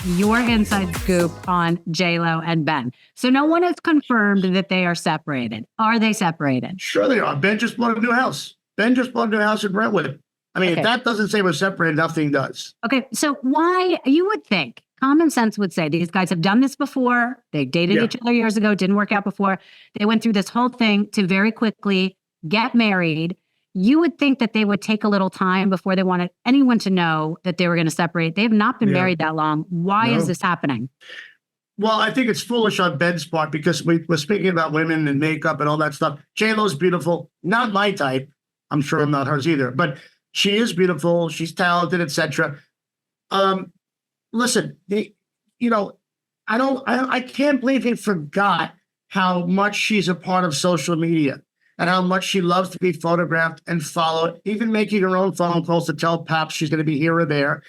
your inside scoop on J-Lo and Ben. So no one has confirmed that they are separated. Are they separated? Sure they are. Ben just bought a new house. Ben just bought a new house in Brentwood. I mean, Okay. If that doesn't say we're separated, nothing does. Okay, so why, you would think, common sense would say these guys have done this before. They dated each other years ago, didn't work out before. They went through this whole thing to very quickly get married. You would think that they would take a little time before they wanted anyone to know that they were going to separate. They have not been married that long. Why is this happening? Well, I think it's foolish on Ben's part because we're speaking about women and makeup and all that stuff. J-Lo's beautiful, not my type. I'm sure I'm not hers either, but she is beautiful. She's talented, etc. Listen, I can't believe he forgot how much she's a part of social media and how much she loves to be photographed and followed, even making her own phone calls to tell Paps she's going to be here or there.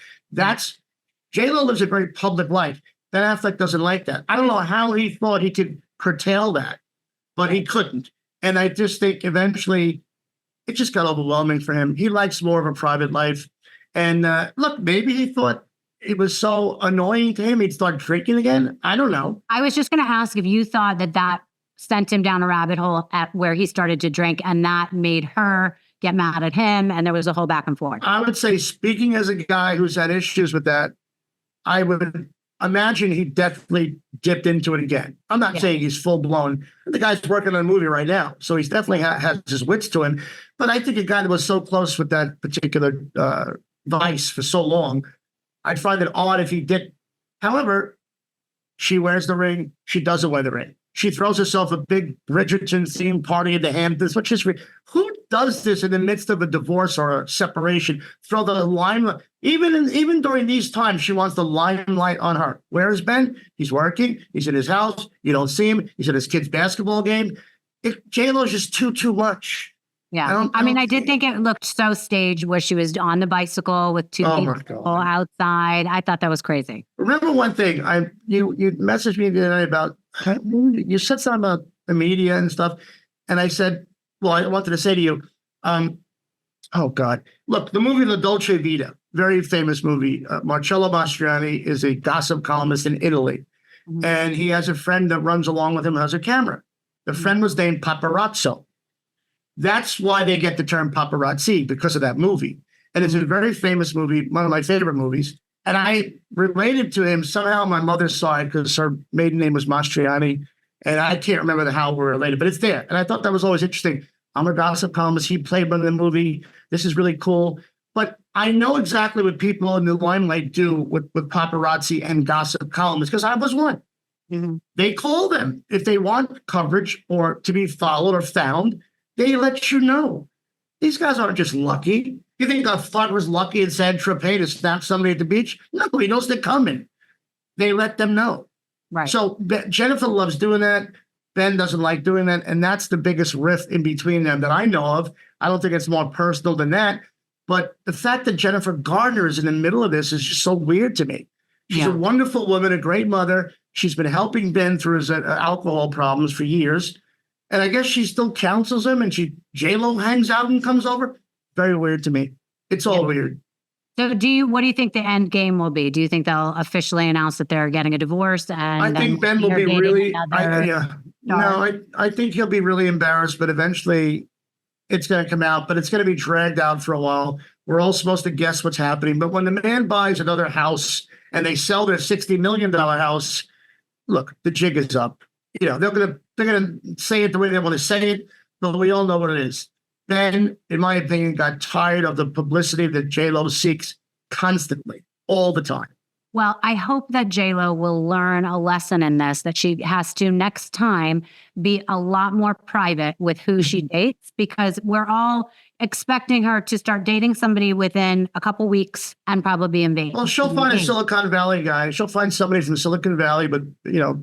J-Lo lives a very public life. Ben Affleck doesn't like that. I don't know how he thought he could curtail that, but he couldn't. And I just think eventually it just got overwhelming for him. He likes more of a private life. And look, maybe he thought it was so annoying to him he'd start drinking again. I don't know. I was just going to ask if you thought that sent him down a rabbit hole at where he started to drink and that made her get mad at him and there was a whole back and forth. I would say, speaking as a guy who's had issues with that, I would imagine he definitely dipped into it again. I'm not saying he's full blown. The guy's working on a movie right now, so he's definitely has his wits to him. But I think a guy that was so close with that particular vice for so long, I'd find it odd if he did. However, she wears the ring. She doesn't wear the ring. She throws herself a big Bridgerton-themed party in the Hamptons, which is who does this in the midst of a divorce or a separation? Throw the limelight. Even during these times, she wants the limelight on her. Where is Ben? He's working. He's in his house. You don't see him. He's at his kid's basketball game. J-Lo's just too much. Yeah. I did think it looked so staged where she was on the bicycle with two people outside. I thought that was crazy. Remember one thing, you messaged me the other night about, you said something about the media and stuff. And I said, well, I wanted to say to you, oh God, look, the movie La Dolce Vita, very famous movie. Marcello Mastroianni is a gossip columnist in Italy. Mm-hmm. And he has a friend that runs along with him and has a camera. The friend was named Paparazzo. That's why they get the term paparazzi, because of that movie. And it's a very famous movie, one of my favorite movies. And I related to him somehow on my mother's side because her maiden name was Mastroianni. And I can't remember how we're related, but it's there. And I thought that was always interesting. I'm a gossip columnist. He played one in the movie. This is really cool. But I know exactly what people in the limelight do with paparazzi and gossip columnists because I was one. Mm-hmm. They call them if they want coverage or to be followed or found. They let you know. These guys aren't just lucky. You think a fuck was lucky in San Tropez to snap somebody at the beach? No, he knows they're coming. They let them know. Right. So Jennifer loves doing that. Ben doesn't like doing that. And that's the biggest rift in between them that I know of. I don't think it's more personal than that. But the fact that Jennifer Gardner is in the middle of this is just so weird to me. She's a wonderful woman, a great mother. She's been helping Ben through his alcohol problems for years. And I guess she still counsels him and J-Lo hangs out and comes over. Very weird to me. It's all weird. So what do you think the end game will be? Do you think they'll officially announce that they're getting a divorce? And I think Ben will be really, I think he'll be really embarrassed, but eventually it's going to come out, but it's going to be dragged out for a while. We're all supposed to guess what's happening. But when the man buys another house and they sell their $60 million house, look, the jig is up. They're gonna say it the way they want to say it, but we all know what it is. Ben, in my opinion, got tired of the publicity that J-Lo seeks constantly, all the time. Well, I hope that J-Lo will learn a lesson in this, that she has to next time be a lot more private with who she dates, because we're all expecting her to start dating somebody within a couple weeks and probably be engaged. Well, she'll find a Silicon Valley guy. She'll find somebody from Silicon Valley, but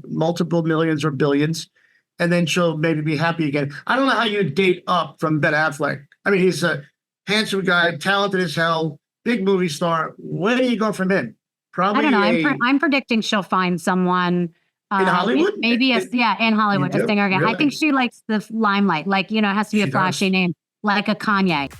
multiple millions or billions, and then she'll maybe be happy again. I don't know how you date up from Ben Affleck. I mean, he's a handsome guy, talented as hell, big movie star. Where do you go from him? Probably. I don't know. I'm predicting she'll find someone in Hollywood. Maybe in Hollywood, a singer again. Really? I think she likes the limelight. It has to be a flashy name, like a Kanye.